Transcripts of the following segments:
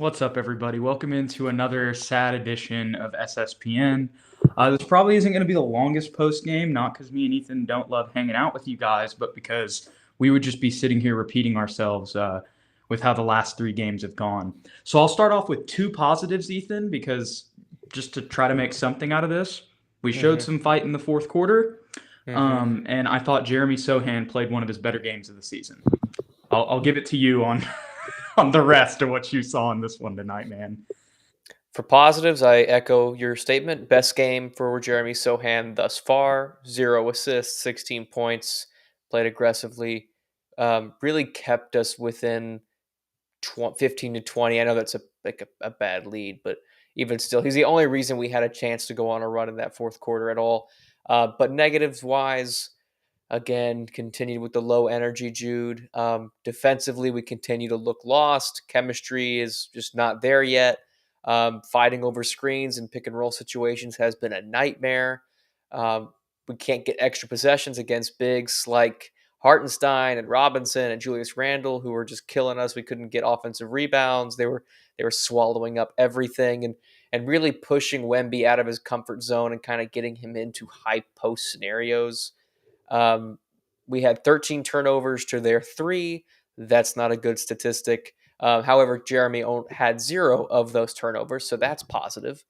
What's up, everybody? Welcome into another sad edition of SSPN. This probably isn't going to be the longest post game, not because me and Ethan don't love hanging out with you guys, but because we would just be sitting here repeating ourselves with how the last three games have gone. So I'll start off with two positives, Ethan, because just to try to make something out of this, we showed some fight in the fourth quarter, and I thought Jeremy Sohan played one of his better games of the season. I'll give it to you on on the rest of what you saw in this one tonight, man. For positives, I echo your statement. Best game for Jeremy Sohan thus far. 0 assists, 16 points, played aggressively. Really kept us within 15 to 20. I know that's a bad lead, but even still, he's the only reason we had a chance to go on a run in that fourth quarter at all. But negatives-wise, again, continued with the low energy, Jude. Defensively, we continue to look lost. Chemistry is just not there yet. Fighting over screens and pick and roll situations has been a nightmare. We can't get extra possessions against bigs like Hartenstein and Robinson and Julius Randle, who were just killing us. We couldn't get offensive rebounds. They were swallowing up everything and really pushing Wemby out of his comfort zone and kind of getting him into high post scenarios. We had 13 turnovers to their 3. That's not a good statistic. However, Jeremy had 0 of those turnovers, so that's positive.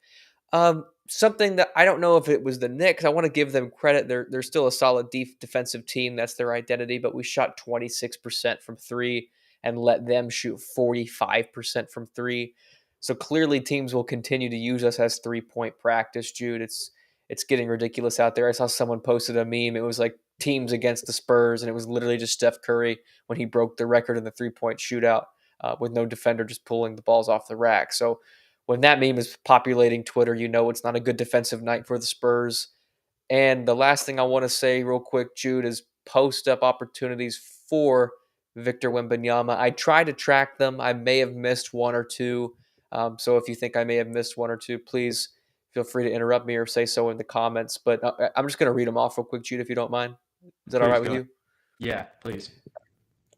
Something that I don't know if it was the Knicks. I want to give them credit. They're still a solid defensive team. That's their identity, but we shot 26% from 3 and let them shoot 45% from 3. So clearly teams will continue to use us as 3-point practice, Jude. It's getting ridiculous out there. I saw someone posted a meme. It was like teams against the Spurs, and it was literally just Steph Curry when he broke the record in the 3-point shootout with no defender just pulling the balls off the rack. So when that meme is populating Twitter, you know it's not a good defensive night for the Spurs. And the last thing I want to say real quick, Jude, is post-up opportunities for Victor Wembanyama. I tried to track them. I may have missed one or two. So if you think I may have missed one or two, please feel free to interrupt me or say so in the comments. But I'm just going to read them off real quick, Jude, if you don't mind. Is that all right with you? Yeah, please.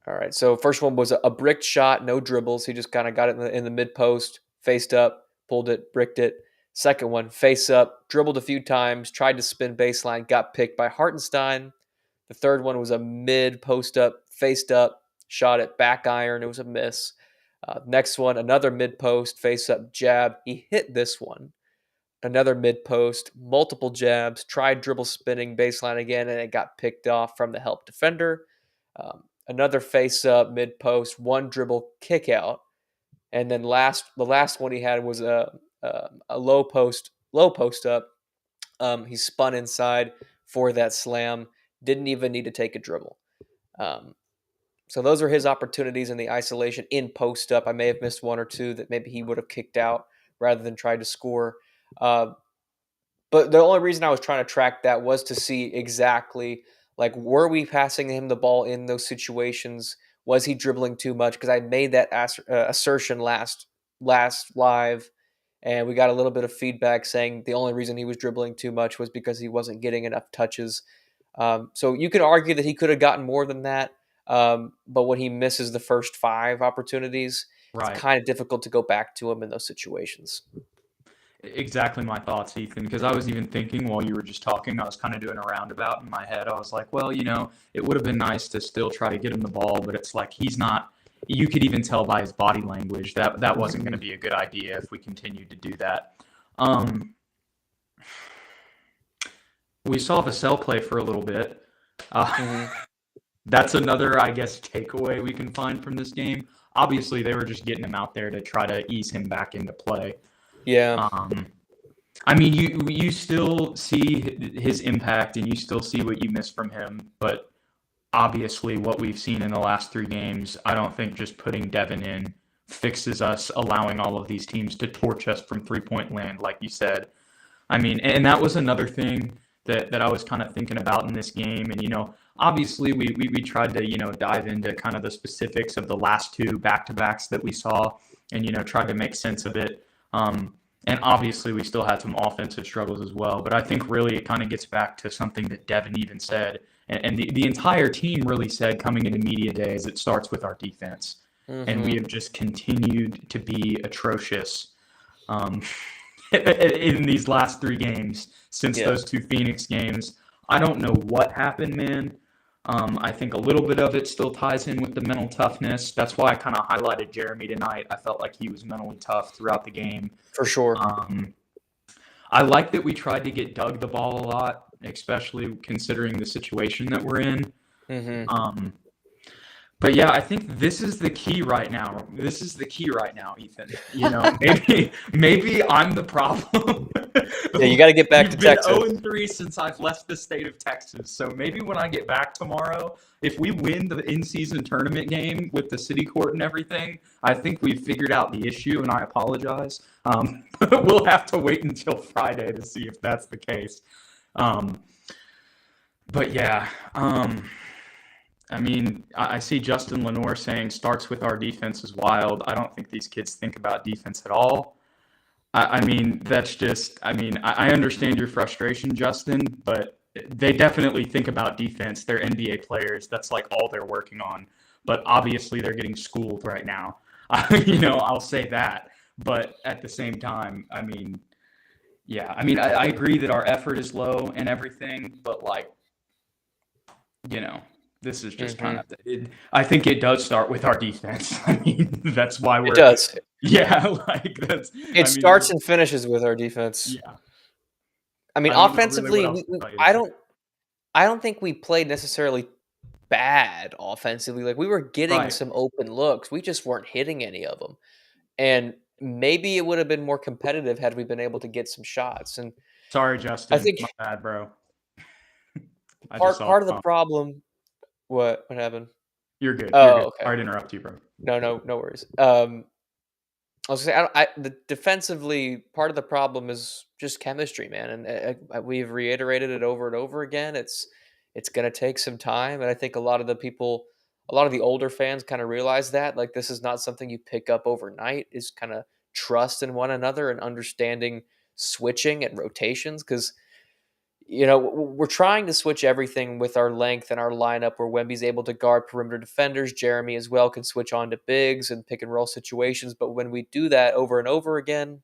All right. So first one was a bricked shot, no dribbles. He just kind of got it in the mid post, faced up, pulled it, bricked it. Second one, face up, dribbled a few times, tried to spin baseline, got picked by Hartenstein. The third one was a mid post up, faced up, shot it, back iron. It was a miss. Next one, another mid post, face up, jab. He hit this one. Another mid post, multiple jabs, tried dribble spinning baseline again, and it got picked off from the help defender. Another face up, mid post, one dribble kick out. And then the last one he had was a low post up. He spun inside for that slam. Didn't even need to take a dribble. So those are his opportunities in the isolation in post up. I may have missed one or two that maybe he would have kicked out rather than tried to score. But the only reason I was trying to track that was to see exactly, like, were we passing him the ball in those situations? Was he dribbling too much? Because I made that assertion last live, and we got a little bit of feedback saying the only reason he was dribbling too much was because he wasn't getting enough touches. So you could argue that he could have gotten more than that, but when he misses the first 5 opportunities, It's kind of difficult to go back to him in those situations. Exactly my thoughts, Ethan, because I was even thinking while you were just talking, I was kind of doing a roundabout in my head. I was like, well, it would have been nice to still try to get him the ball, but it's like he's not – you could even tell by his body language that wasn't going to be a good idea if we continued to do that. We saw Vassell play for a little bit. That's another, I guess, takeaway we can find from this game. Obviously, they were just getting him out there to try to ease him back into play. Yeah. I mean, you still see his impact and you still see what you miss from him, but obviously what we've seen in the last 3 games, I don't think just putting Devin in fixes us, allowing all of these teams to torch us from 3-point land, like you said. I mean, and that was another thing that I was kind of thinking about in this game. And, obviously we tried to, dive into kind of the specifics of the last 2 back-to-backs that we saw and, tried to make sense of it. And obviously we still had some offensive struggles as well. But I think really it kind of gets back to something that Devin even said. And the entire team really said coming into media day is it starts with our defense. and we have just continued to be atrocious in these last 3 games since those 2 Phoenix games. I don't know what happened, man. I think a little bit of it still ties in with the mental toughness. That's why I kind of highlighted Jeremy tonight. I felt like he was mentally tough throughout the game. For sure. I like that we tried to get Doug the ball a lot, especially considering the situation that we're in. But yeah, I think this is the key right now. This is the key right now, Ethan. You know, maybe I'm the problem. Yeah, you got to get back to Texas. We've been 0-3 since I've left the state of Texas. So maybe when I get back tomorrow, if we win the in-season tournament game with the city court and everything, I think we've figured out the issue, and I apologize. We'll have to wait until Friday to see if that's the case. But yeah, I mean, I see Justin Lenore saying starts with our defense is wild. I don't think these kids think about defense at all. I mean, that's just, I mean, I understand your frustration, Justin, but they definitely think about defense. They're NBA players. That's like all they're working on. But obviously they're getting schooled right now. You know, I'll say that. But at the same time, I mean, yeah, I mean, I agree that our effort is low and everything, but like, you know, this is just kind of, I think it does start with our defense. I mean, that's why we're. It does. Yeah, like that's. It starts and finishes with our defense. Yeah. I mean, offensively, I don't think we played necessarily bad offensively. Like we were getting some open looks. We just weren't hitting any of them. And maybe it would have been more competitive had we been able to get some shots. And sorry, Justin. I think my bad, bro. part of the problem. What happened? You're good. Oh, You're good. okay. Sorry to interrupt you, bro. No worries. I was gonna say, the defensively part of the problem is just chemistry, man, and we've reiterated it over and over again. It's gonna take some time, and I think a lot of the older fans kind of realize that, like, this is not something you pick up overnight. Is kind of trust in one another and understanding switching and rotations, because you know, we're trying to switch everything with our length and our lineup where Wemby's able to guard perimeter defenders. Jeremy as well can switch on to bigs and pick and roll situations. But when we do that over and over again,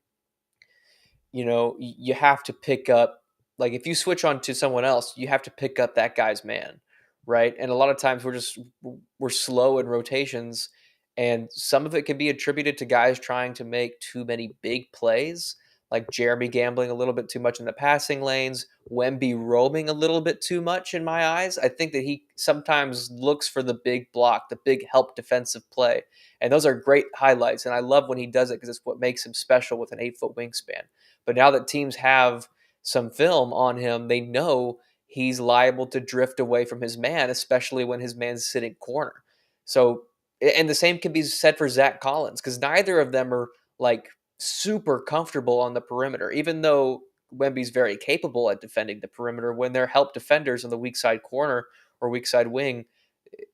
you know, you have to pick up, like if you switch on to someone else, you have to pick up that guy's man, right? And a lot of times we're slow in rotations, and some of it can be attributed to guys trying to make too many big plays, like Jeremy gambling a little bit too much in the passing lanes, Wemby roaming a little bit too much in my eyes. I think that he sometimes looks for the big block, the big help defensive play. And those are great highlights. And I love when he does it because it's what makes him special with an 8-foot wingspan. But now that teams have some film on him, they know he's liable to drift away from his man, especially when his man's sitting corner. So, and the same can be said for Zach Collins, because neither of them are like super comfortable on the perimeter, even though Wemby's very capable at defending the perimeter. When they're help defenders on the weak side corner or weak side wing,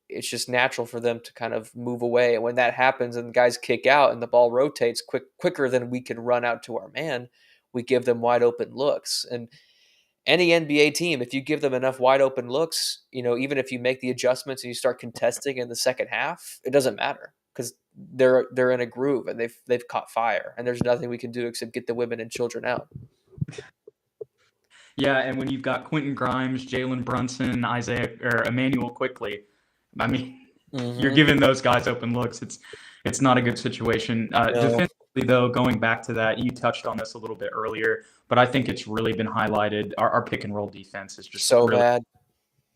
it's just natural for them to kind of move away. And when that happens and guys kick out and the ball rotates quicker than we can run out to our man, we give them wide open looks. And any NBA team, if you give them enough wide open looks, you know, even if you make the adjustments and you start contesting in the second half, it doesn't matter, because they're in a groove and they've caught fire, and there's nothing we can do except get the women and children out. Yeah, and when you've got Quentin Grimes, Jalen Brunson, Emmanuel Quickly, I mean, you're giving those guys open looks. It's not a good situation. No. Defensively, though, going back to that, you touched on this a little bit earlier, but I think it's really been highlighted. Our pick and roll defense is just so really bad.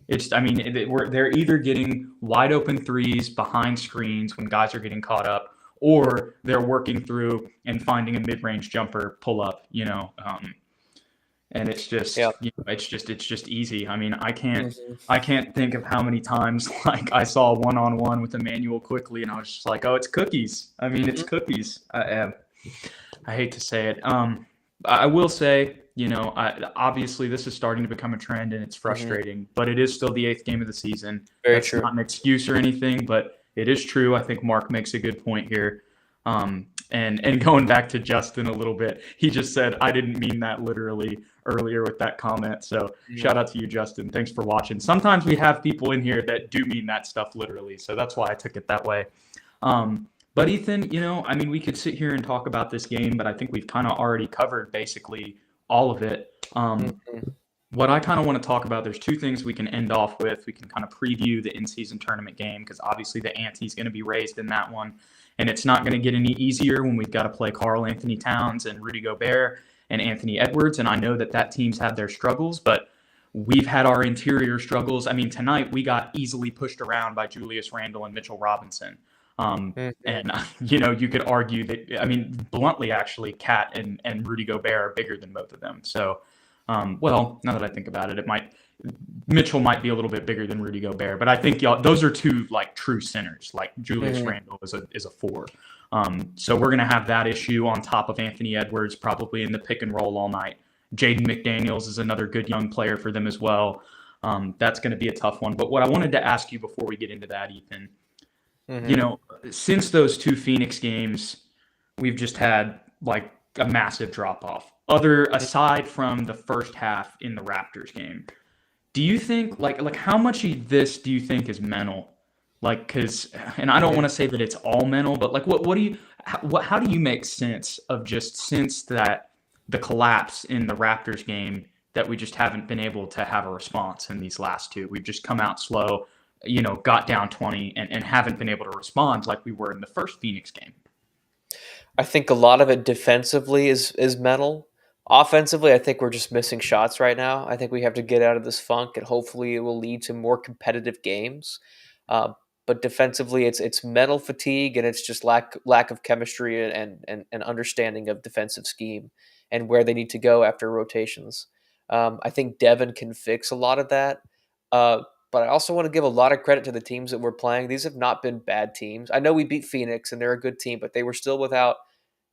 They're either getting wide open threes behind screens when guys are getting caught up, or they're working through and finding a mid-range jumper pull up, you know. And it's just, you know, it's just easy. I mean, I can't think of how many times like I saw one-on-one with Emmanuel Quickly, and I was just like, oh, it's cookies. I mean, it's cookies. I hate to say it. I will say, you know, obviously this is starting to become a trend, and it's frustrating, but it is still the 8th game of the season. That's true. Not an excuse or anything, but it is true. I think Mark makes a good point here. And going back to Justin a little bit, he just said, I didn't mean that literally earlier with that comment. So shout out to you, Justin. Thanks for watching. Sometimes we have people in here that do mean that stuff literally. So that's why I took it that way. But Ethan, I mean, we could sit here and talk about this game, but I think we've kind of already covered basically all of it. Mhm. What I kind of want to talk about, there's two things we can end off with. We can kind of preview the in-season tournament game because obviously the ante is going to be raised in that one, and it's not going to get any easier when we've got to play Karl Anthony Towns and Rudy Gobert and Anthony Edwards. And I know that team's had their struggles, but we've had our interior struggles. I mean, tonight we got easily pushed around by Julius Randle and Mitchell Robinson. Mhm. And you could argue that, I mean, bluntly, actually, Cat and Rudy Gobert are bigger than both of them. So, well, now that I think about it, Mitchell might be a little bit bigger than Rudy Gobert, but I think those are two like true centers. Like Julius Mhm. Randle is a four. So we're gonna have that issue on top of Anthony Edwards probably in the pick and roll all night. Jaden McDaniels is another good young player for them as well. That's going to be a tough one. But what I wanted to ask you before we get into that, Ethan, you Mhm. know, since those two Phoenix games, we've just had like a massive drop off. Aside from the first half in the Raptors game, do you think like how much of this do you think is mental? Like, and I don't want Mhm. to say that it's all mental, but like, what do you, how do you make sense of just since that the collapse in the Raptors game that we just haven't been able to have a response in these last two? We've just come out slow, got down 20 and haven't been able to respond like we were in the first Phoenix game. I think a lot of it defensively is mental. Offensively, I think we're just missing shots right now. I think we have to get out of this funk, and hopefully, it will lead to more competitive games. Uh, but defensively, it's mental fatigue, and it's just lack of chemistry and understanding of defensive scheme and where they need to go after rotations. I think Devin can fix a lot of that. Uh, but I also want to give a lot of credit to the teams that we're playing. These have not been bad teams. I know we beat Phoenix, and they're a good team, but they were still without.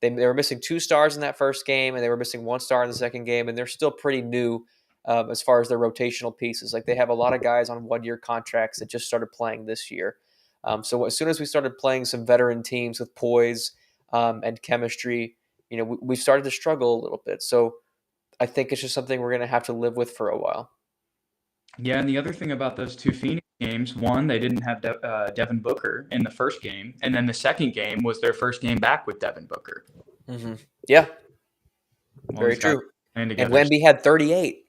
They were missing two stars in that first game, and they were missing one star in the second game, and they're still pretty new as far as their rotational pieces. Like they have a lot of guys on 1 year contracts that just started playing this year. So as soon as we started playing some veteran teams with poise and chemistry, we started to struggle a little bit. So I think it's just something we're going to have to live with for a while. Yeah, and the other thing about those two Phoenix games, one, they didn't have Devin Booker in the first game, and then the second game was their first game back with Devin Booker. Mm-hmm. Yeah, Well, very these guys true. are playing And together. Wemby had 38.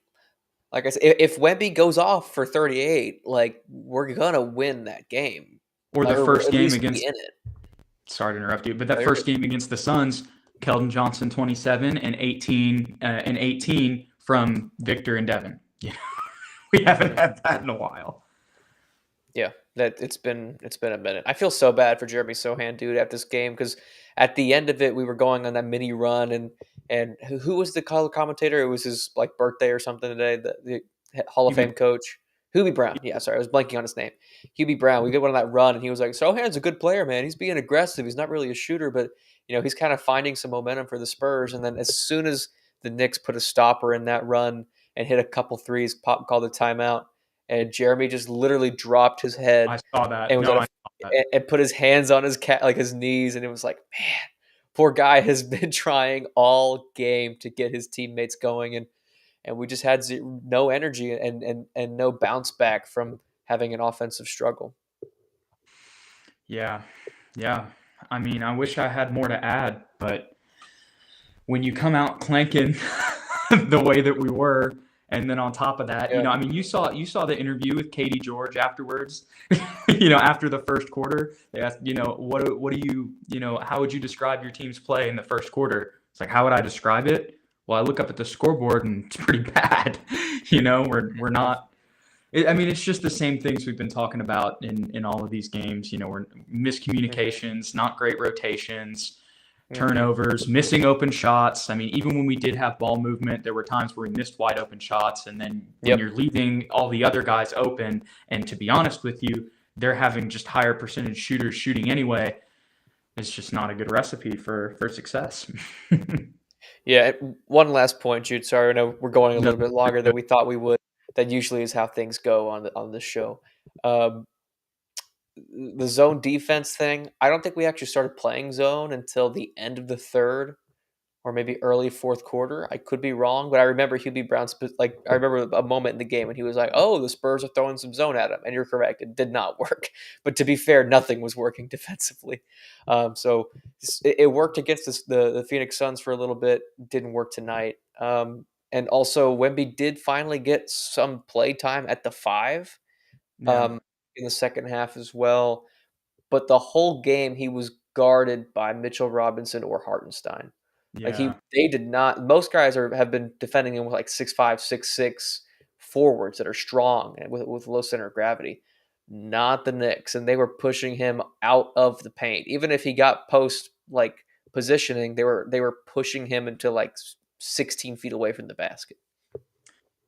Like I said, if Wemby goes off for 38, like we're gonna win that game, Or the or first at game least be against, in it. sorry to interrupt you, but No, that you're first good. game against the Suns, Keldon Johnson 27 and 18 from Victor and Devin. Yeah, we haven't Mhm. had that in a while. Yeah, that it's been a minute. I feel so bad for Jeremy Sohan, dude, at this game because at the end of it, we were going on that mini run, and who was the color commentator? It was his like birthday or something today. The Hall of QB, Fame coach, Hubie Brown. Yeah, sorry, I was blanking on his name. Hubie Brown. We did one on that run, and he was like, "Sohan's a good player, man. He's being aggressive. He's not really a shooter, but he's kind of finding some momentum for the Spurs." And then as soon as the Knicks put a stopper in that run and hit a couple threes, Pop called a timeout, and Jeremy just literally dropped his I head saw and that. was No, at I saw that. and put his hands on his cat like his knees, and it was like, man, poor guy has been trying all game to get his teammates going, and we just had no energy and no bounce back from having an offensive struggle. Yeah, yeah. I mean, I wish I had more to add, but when you come out clanking the way that we were, and then on top of that, Yeah. I mean, you saw the interview with Katie George afterwards. After the first quarter, they asked, what do you, how would you describe your team's play in the first quarter? It's like, how would I describe it? Well, I look up at the scoreboard and it's pretty bad. We're not. I mean, it's just the same things we've been talking about in all of these games. We're Mm-hmm. miscommunications, not great rotations, Mm-hmm. turnovers, missing open shots. I mean, even when we did have ball movement, there were times where we missed wide open shots. And then when Yep. you're leaving all the other guys open, and to be honest with you, they're having just higher percentage shooters shooting anyway, it's just not a good recipe for success. Yeah. One last point, Jude. Sorry, I know we're going a No, little bit longer than we thought we would. That usually is how things go on this show. Um, the zone defense thing, I don't think we actually started playing zone until the end of the third. or maybe early fourth quarter. I could be wrong, but I remember Hubie Brown, I remember a moment in the game when he was like, "Oh, the Spurs are throwing some zone at him," and you're correct, it did not work. But to be fair, nothing was working defensively. So it worked against the Phoenix Suns for a little bit, didn't work tonight. And also, Wemby did finally get some play time at the 5 Yeah. in the second half as well. But the whole game, he was guarded by Mitchell Robinson or Hartenstein. Like Yeah. they did not. Most guys have been defending him with like 6'5", 6'6" forwards that are strong and with low center of gravity. Not the Knicks, and they were pushing him out of the paint. Even if he got post like positioning, they were pushing him into like 16 feet away from the basket.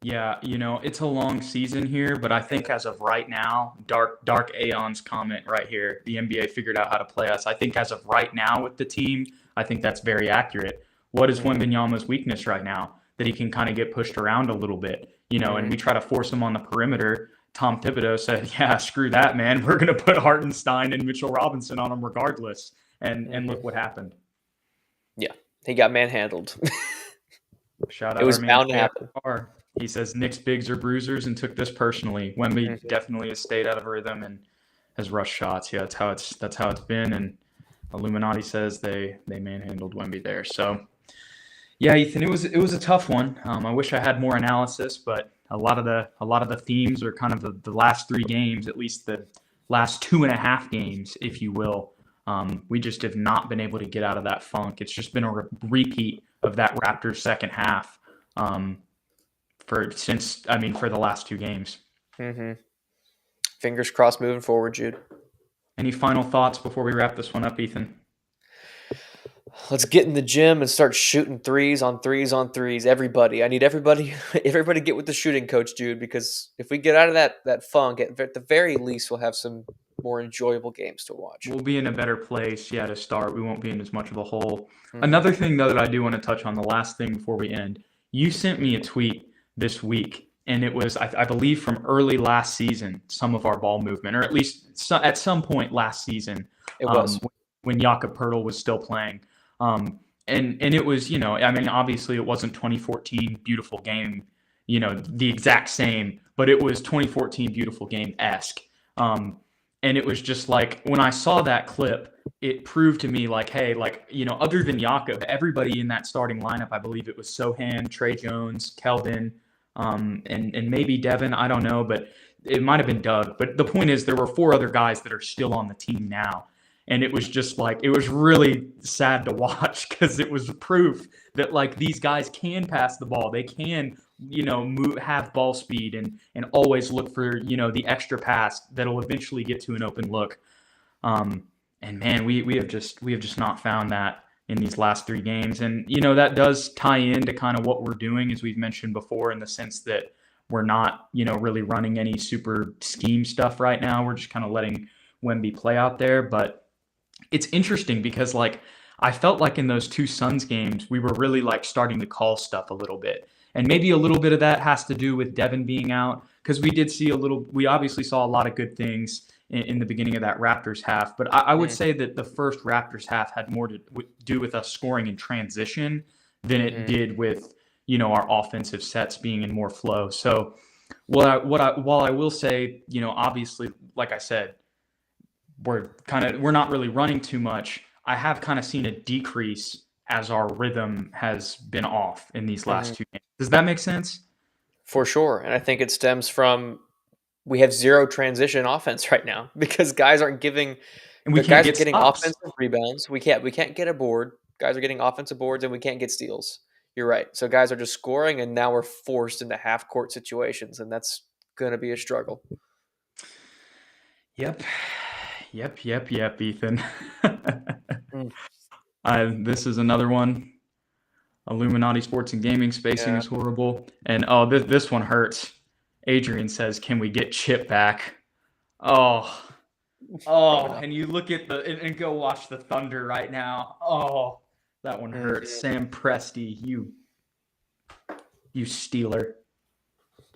Yeah, it's a long season here, but I think as of right now, Dark Aeon's comment right here, the NBA figured out how to play us. I think as of right now with the team, I think that's very accurate. What is Mhm. Wembanyama's weakness right now? That he can kind of get pushed around a little bit, and Mhm. we try to force him on the perimeter. Tom Thibodeau said, "Yeah, screw that, man. We're going to put Hartenstein and Mitchell Robinson on him regardless." And Mhm. look what happened. Yeah, he got manhandled. Shout It out our was man bound to happen. JR. He says Knicks bigs are bruisers and took this personally. Wemby Mhm. definitely has stayed out of rhythm and has rushed shots. Yeah, that's how it's been. And Illuminati says they manhandled Wemby there. So yeah, Ethan, it was a tough one. I wish I had more analysis, but a lot of the themes are kind of the last 3 games, at least the last 2.5 games, if you will. We just have not been able to get out of that funk. It's just been a repeat of that Raptors second half for the last 2 games. Mhm. Fingers crossed moving forward, Jude. Any final thoughts before we wrap this one up, Ethan? Let's get in the gym and start shooting threes on threes on threes. Everybody, I need everybody, everybody get with the shooting coach, Jude. Because if we get out of that funk, at the very least, we'll have some more enjoyable games to watch. We'll be in a better place, yeah, to start. We won't be in as much of a hole. Hmm. Another thing, though, that I do want to touch on, the last thing before we end, you sent me a tweet this week, and it was, I believe, from early last season, some of our ball movement, or at least at some point last season, It um, was. when Jakob Poeltl was still playing. And it was, obviously it wasn't 2014 beautiful game, the exact same, but it was 2014 beautiful game-esque. And it was just like when I saw that clip, it proved to me like, hey, like, other than Jakob, everybody in that starting lineup, I believe it was Sohan, Trey Jones, Keldon, and maybe Devin, I don't know, but it might have been Doug. But the point is, there were 4 other guys that are still on the team now. And it was just like, it was really sad to watch because it was proof that like these guys can pass the ball. They can move, have ball speed, and always look for the extra pass that'll eventually get to an open look. Um, and man, we have just not found that in these last 3 games, and that does tie into kind of what we're doing, as we've mentioned before, in the sense that we're not really running any super scheme stuff right now. We're just kind of letting Wemby play out there, but it's interesting because like I felt like in those 2 Suns games we were really like starting to call stuff a little bit. And maybe a little bit of that has to do with Devin being out because we obviously saw a lot of good things in the beginning of that Raptors half. But I would say that the first Raptors half had more to do with us scoring in transition than it Mm-hmm. did with, our offensive sets being in more flow. So while I will say, obviously, like I said, we're not really running too much. I have kind of seen a decrease as our rhythm has been off in these Mm-hmm. last 2 games. Does that make sense? For sure, and I think it stems from we have zero transition offense right now because And we the can't guys are get getting stops. offensive rebounds. We can't get a board. Guys are getting offensive boards and we can't get steals. You're right. So guys are just scoring and now we're forced into half court situations and that's going to be a struggle. Yep. Yep, Ethan. Mm, This is another one. Illuminati Sports and Gaming spacing yeah. is horrible. And oh, this one hurts. Adrian says, "Can we get Chip back?" Oh, Oh oh, no. and you look at and go watch the Thunder right now. Oh, that one hurts. Mhm. Sam Presti, you Steeler. You shouldn't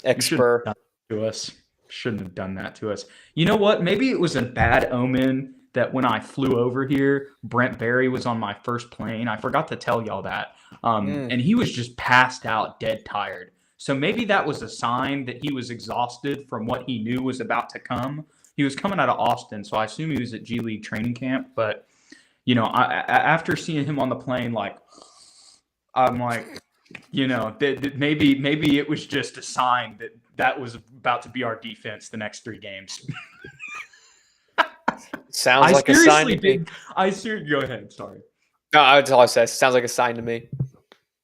Expert. have done that to us. Shouldn't have done that to us. You know what? Maybe it was a bad omen that when I flew over here, Brent Barry was on my first plane. I forgot to tell y'all that. And he was just passed out, dead tired. So maybe that was a sign that he was exhausted from what he knew was about to come. He was coming out of Austin, so I assume he was at G League training camp. But, after seeing him on the plane, like, I'm like, maybe it was just a sign that was about to be our defense the next 3 games. Sounds like a sign to me. Go ahead. Sorry. No, that's all I said. Sounds like a sign to me.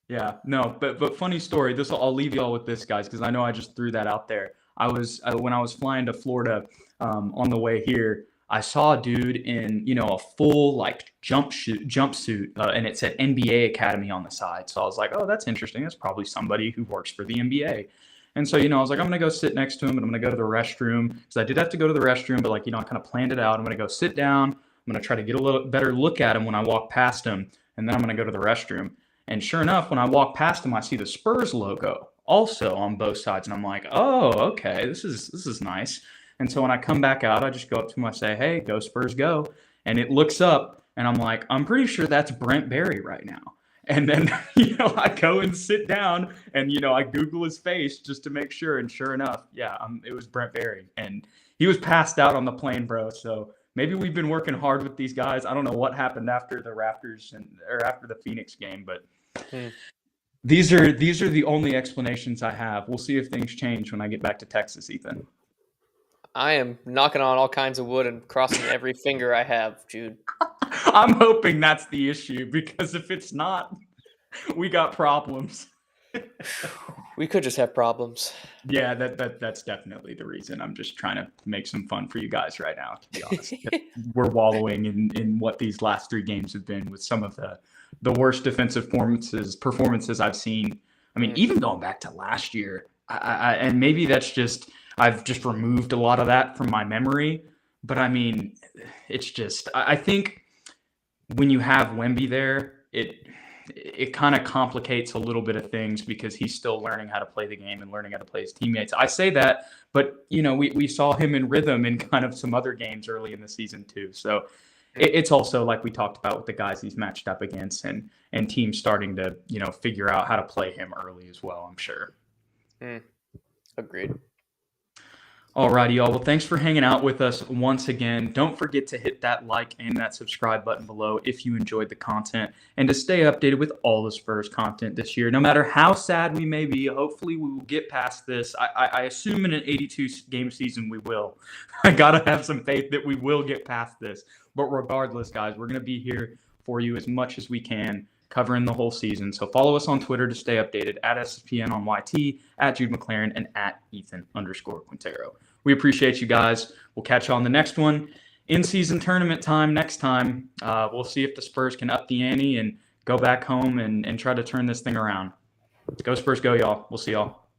Yeah, no, but funny story. I'll leave y'all with this, guys, because I know I just threw that out there. When I was flying to Florida on the way here, I saw a dude in a full like jumpsuit, and it said NBA Academy on the side. So I was like, oh, that's interesting. That's probably somebody who works for the NBA. And so, I was like, I'm going to go sit next to him, and I'm going to go to the restroom, because I did have to go to the restroom, but like, I kind of planned it out. I'm going to go sit down. I'm going to try to get a little better look at him when I walk past him, and then I'm going to go to the restroom. And sure enough, when I walk past him, I see the Spurs logo also on both sides, and I'm like, oh, okay, this is nice. And so when I come back out, I just go up to him, I say, hey, go Spurs, go. And it looks up, and I'm like, I'm pretty sure that's Brent Barry right now. And then, I go and sit down, and, I Google his face just to make sure. And sure enough, yeah, it was Brent Barry. And he was passed out on the plane, bro. So maybe we've been working hard with these guys. I don't know what happened after the Raptors or after the Phoenix game, but these are the only explanations I have. We'll see if things change when I get back to Texas, Ethan. I am knocking on all kinds of wood and crossing every finger I have, Jude. I'm hoping that's the issue, because if it's not, we got problems. We could just have problems. Yeah, that's definitely the reason. I'm just trying to make some fun for you guys right now, to be honest. We're wallowing in what these last 3 games have been, with some of the worst defensive performances I've seen. I mean, even going back to last year, and maybe that's just, I've just removed a lot of that from my memory. But I mean, it's just, I think when you have Wemby there, it kind of complicates a little bit of things, because he's still learning how to play the game and learning how to play his teammates. I say that, but we saw him in rhythm in kind of some other games early in the season too. So it's also like we talked about with the guys he's matched up against, and teams starting to figure out how to play him early as well, I'm sure. Agreed. Alrighty, y'all. Well, thanks for hanging out with us once again. Don't forget to hit that like and that subscribe button below if you enjoyed the content, and to stay updated with all the Spurs content this year. No matter how sad we may be, hopefully we will get past this. I assume in an 82-game season we will. I got to have some faith that we will get past this. But regardless, guys, we're going to be here for you as much as we can, covering the whole season. So follow us on Twitter to stay updated, at SSPN on YT, at Jude McLaren, and at Ethan_Quintero. We appreciate you guys. We'll catch you on the next one. In-season tournament time next time. We'll see if the Spurs can up the ante and go back home and try to turn this thing around. Go Spurs, go, y'all. We'll see y'all.